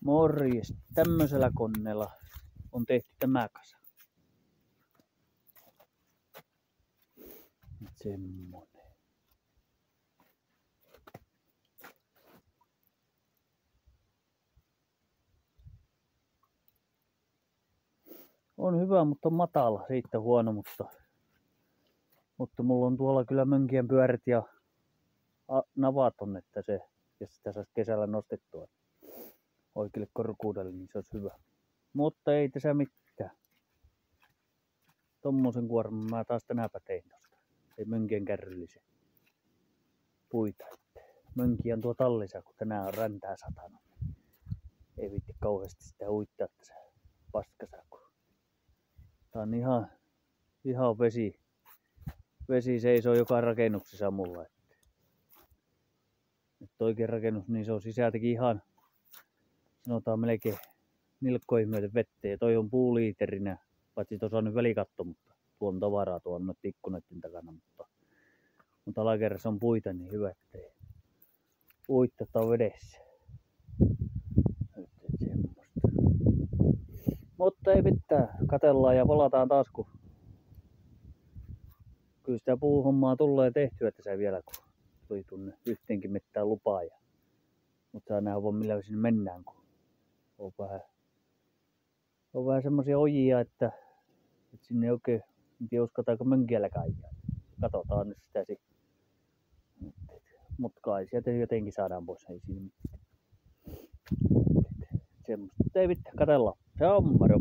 Morjes. Tämmöisellä koneella on tehty tämä kasa. Semmonen. On hyvä, mutta on matala. Siitä huono, mutta mulla on tuolla kyllä mönkien pyörät ja navat on, että se, jos sitä saisi kesällä nostettua oikealle korkuudelle, niin se olisi hyvä. Mutta ei tässä mitään. Tommosen kuorman mä taas tänäpä tein tosta. Ei mönkien kärryllisen puita. Mönkiä on tuo tallissa, kun tänään on räntää satanut. Ei viitti kauheasti sitä uittaa tässä paskassa. Tää on ihan vesi seisoo joka rakennuksessa mulla. Nyt oikein rakennus, niin se on sisältäkin ihan, sanotaan melkein nilkkoihin myöten vettä. Ja toi on puuliiterinä, paitsi tuossa on nyt välikatto, mutta tuon tavaraa tuon noiden ikkunoiden takana. Mutta alakerrassa on puita, niin hyvä, ettei uittata on vedessä. Mutta ei mitään, katellaan ja valataan taas, kun kyllä sitä puuhommaa tulee tehtyä tässä vielä, kun tuli tunne yhteenkin mettään lupaa. Mutta saa nähdä vaan millä sinne mennään, kun on vähän semmosia ojia, että sinne ei oikein, en tiedä uskataanko mönkielläkään ajaa. Katsotaan nyt sitä sitten. Mutta kai sieltä jotenkin saadaan pois, ei siinä mitään. Semmoista, ei mitään, katellaan. Se on moro.